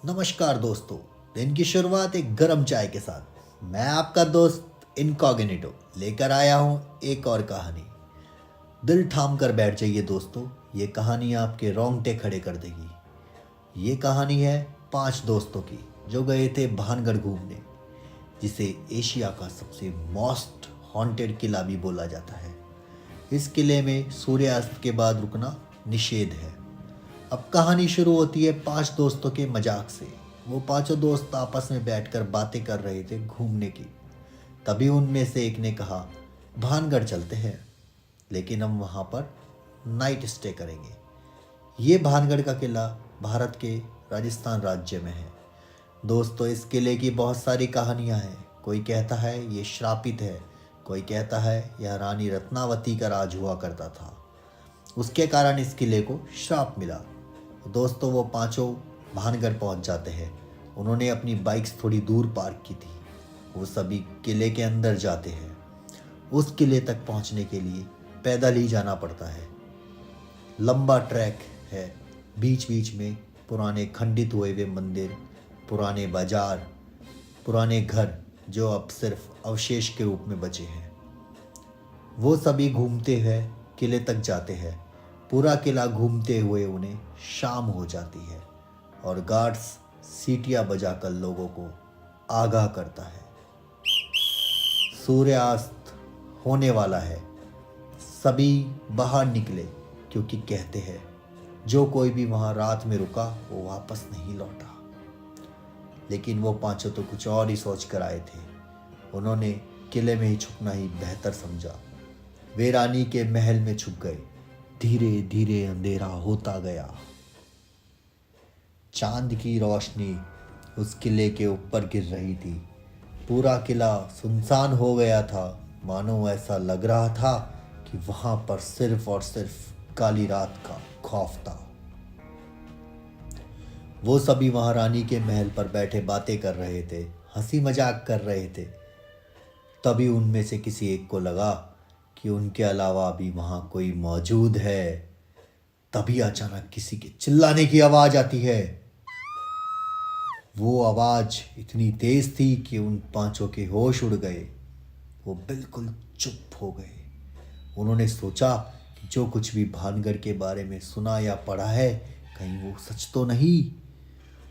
नमस्कार दोस्तों। दिन की शुरुआत एक गर्म चाय के साथ मैं आपका दोस्त इनकॉग्निटो लेकर आया हूँ एक और कहानी। दिल थाम कर बैठ जाइए दोस्तों, ये कहानी आपके रोंगटे खड़े कर देगी। ये कहानी है 5 दोस्तों की जो गए थे भानगढ़ घूमने, जिसे एशिया का सबसे मोस्ट हॉन्टेड किला भी बोला जाता है। इस किले में सूर्यास्त के बाद रुकना निषेध है। अब कहानी शुरू होती है 5 दोस्तों के मजाक से। वो पांचों दोस्त आपस में बैठकर बातें कर रहे थे घूमने की। तभी उनमें से एक ने कहा, भानगढ़ चलते हैं, लेकिन हम वहाँ पर नाइट स्टे करेंगे। ये भानगढ़ का किला भारत के राजस्थान राज्य में है। दोस्तों, इस किले की बहुत सारी कहानियाँ हैं। कोई कहता है ये श्रापित है, कोई कहता है यह रानी रत्नावती का राज हुआ करता था, उसके कारण इस किले को श्राप मिला। दोस्तों, वो पांचों भानगढ़ पहुंच जाते हैं। उन्होंने अपनी बाइक्स थोड़ी दूर पार्क की थी। वो सभी किले के अंदर जाते हैं। उस किले तक पहुंचने के लिए पैदल ही जाना पड़ता है। लंबा ट्रैक है। बीच बीच में पुराने खंडित हुए हुए मंदिर, पुराने बाजार, पुराने घर जो अब सिर्फ अवशेष के रूप में बचे हैं। वो सभी घूमते हुए किले तक जाते हैं। पूरा किला घूमते हुए उन्हें शाम हो जाती है और गार्ड्स सीटियां बजाकर लोगों को आगाह करता है। सूर्यास्त होने वाला है। सभी बाहर निकले, क्योंकि कहते हैं जो कोई भी वहां रात में रुका वो वापस नहीं लौटा। लेकिन वो पांचों तो कुछ और ही सोच कर आए थे। उन्होंने किले में ही छुपना ही बेहतर समझा। वे रानी के महल में छुप गए। धीरे धीरे अंधेरा होता गया। चांद की रोशनी उस किले के ऊपर गिर रही थी। पूरा किला सुनसान हो गया था। मानो ऐसा लग रहा था कि वहां पर सिर्फ और सिर्फ काली रात का खौफ था। वो सभी वहां रानी के महल पर बैठे बातें कर रहे थे, हंसी मजाक कर रहे थे। तभी उनमें से किसी एक को लगा कि उनके अलावा भी वहां कोई मौजूद है। तभी अचानक किसी के चिल्लाने की आवाज आती है। वो आवाज इतनी तेज थी कि उन पांचों के होश उड़ गए। वो बिल्कुल चुप हो गए। उन्होंने सोचा कि जो कुछ भी भानगढ़ के बारे में सुना या पढ़ा है, कहीं वो सच तो नहीं।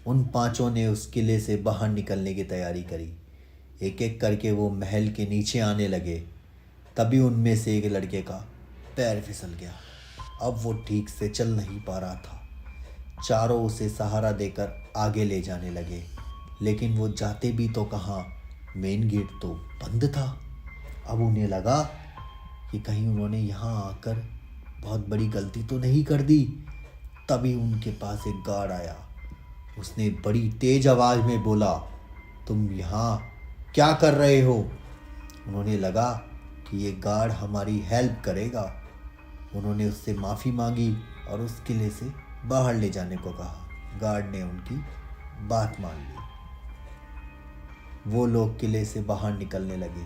उन पांचों ने उस किले से बाहर निकलने की तैयारी करी। एक एक करके वो महल के नीचे आने लगे। तभी उनमें से एक लड़के का पैर फिसल गया। अब वो ठीक से चल नहीं पा रहा था। चारों उसे सहारा देकर आगे ले जाने लगे, लेकिन वो जाते भी तो कहाँ, मेन गेट तो बंद था। अब उन्हें लगा कि कहीं उन्होंने यहाँ आकर बहुत बड़ी गलती तो नहीं कर दी। तभी उनके पास एक गार्ड आया। उसने बड़ी तेज आवाज में बोला, तुम यहाँ क्या कर रहे हो? उन्होंने लगा कि ये गार्ड हमारी हेल्प करेगा। उन्होंने उससे माफ़ी मांगी और उस किले से बाहर ले जाने को कहा। गार्ड ने उनकी बात मान ली। वो लोग किले से बाहर निकलने लगे।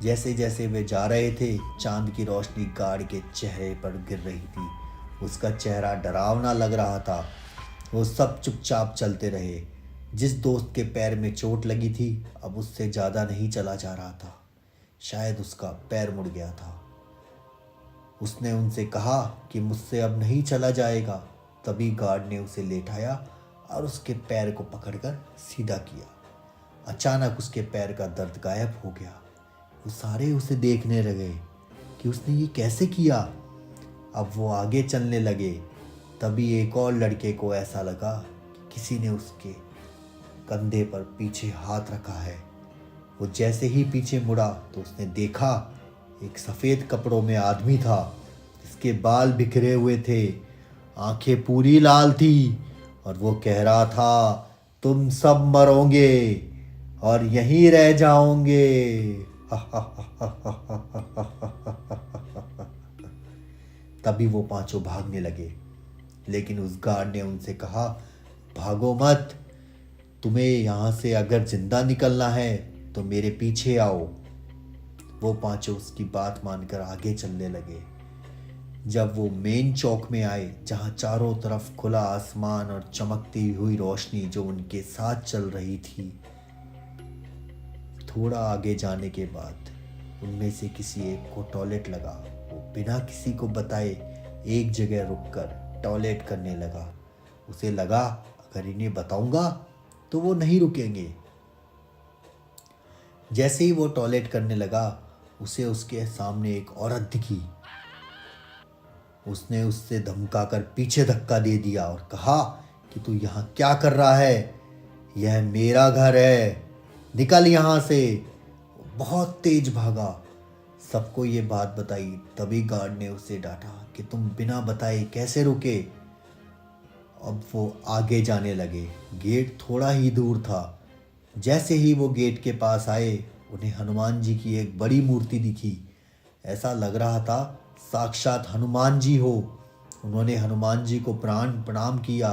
जैसे जैसे वे जा रहे थे, चांद की रोशनी गार्ड के चेहरे पर गिर रही थी। उसका चेहरा डरावना लग रहा था। वो सब चुपचाप चलते रहे। जिस दोस्त के पैर में चोट लगी थी, अब उससे ज़्यादा नहीं चला जा रहा था। शायद उसका पैर मुड़ गया था। उसने उनसे कहा कि मुझसे अब नहीं चला जाएगा। तभी गार्ड ने उसे लेटाया और उसके पैर को पकड़कर सीधा किया। अचानक उसके पैर का दर्द गायब हो गया। वो सारे उसे देखने लगे कि उसने ये कैसे किया। अब वो आगे चलने लगे। तभी एक और लड़के को ऐसा लगा कि किसी ने उसके कंधे पर पीछे हाथ रखा है। वो जैसे ही पीछे मुड़ा तो उसने देखा एक सफ़ेद कपड़ों में आदमी था, जिसके बाल बिखरे हुए थे, आंखें पूरी लाल थी, और वो कह रहा था, तुम सब मरोगे और यहीं रह जाओगे। तभी वो पांचों भागने लगे, लेकिन उस गार्ड ने उनसे कहा, भागो मत, तुम्हें यहाँ से अगर जिंदा निकलना है तो मेरे पीछे आओ। वो पांचों उसकी बात मानकर आगे चलने लगे। जब वो मेन चौक में आए जहाँ चारों तरफ खुला आसमान और चमकती हुई रोशनी जो उनके साथ चल रही थी, थोड़ा आगे जाने के बाद उनमें से किसी एक को टॉयलेट लगा। वो बिना किसी को बताए एक जगह रुककर टॉयलेट करने लगा। उसे लगा अगर इन्हें बताऊंगा तो वो नहीं रुकेंगे। जैसे ही वो टॉयलेट करने लगा उसे उसके सामने एक औरत दिखी। उसने उससे धमकाकर पीछे धक्का दे दिया और कहा कि तू यहाँ क्या कर रहा है, यह मेरा घर है, निकल यहाँ से। बहुत तेज भागा। सबको ये बात बताई। तभी गार्ड ने उसे डांटा कि तुम बिना बताए कैसे रुके। अब वो आगे जाने लगे। गेट थोड़ा ही दूर था। जैसे ही वो गेट के पास आए उन्हें हनुमान जी की एक बड़ी मूर्ति दिखी। ऐसा लग रहा था साक्षात हनुमान जी हो। उन्होंने हनुमान जी को प्रणाम किया।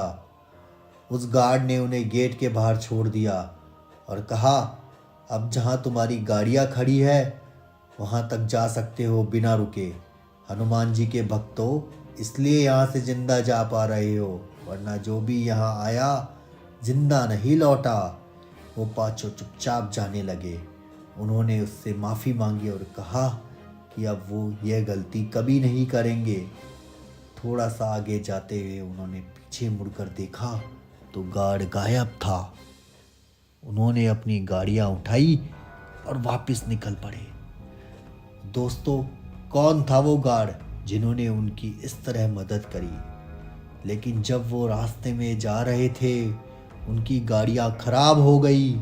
उस गार्ड ने उन्हें गेट के बाहर छोड़ दिया और कहा अब जहाँ तुम्हारी गाड़ियाँ खड़ी है वहाँ तक जा सकते हो बिना रुके। हनुमान जी के भक्तों, इसलिए यहाँ से जिंदा जा पा रहे हो, वरना जो भी यहाँ आया जिंदा नहीं लौटा। वो पांचों चुपचाप जाने लगे। उन्होंने उससे माफ़ी मांगी और कहा कि अब वो यह गलती कभी नहीं करेंगे। थोड़ा सा आगे जाते हुए उन्होंने पीछे मुड़कर देखा तो गार्ड गायब था। उन्होंने अपनी गाड़ियाँ उठाई और वापस निकल पड़े। दोस्तों, कौन था वो गार्ड जिन्होंने उनकी इस तरह मदद करी? लेकिन जब वो रास्ते में जा रहे थे उनकी गाड़ियाँ खराब हो गई।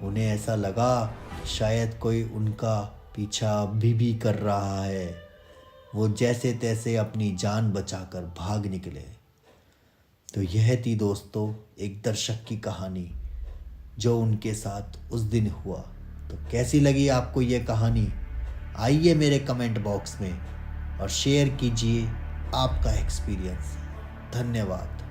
उन्हें ऐसा लगा शायद कोई उनका पीछा अभी भी कर रहा है। वो जैसे तैसे अपनी जान बचाकर भाग निकले। तो यह थी दोस्तों एक दर्शक की कहानी जो उनके साथ उस दिन हुआ। तो कैसी लगी आपको ये कहानी? आइए मेरे कमेंट बॉक्स में और शेयर कीजिए आपका एक्सपीरियंस। धन्यवाद।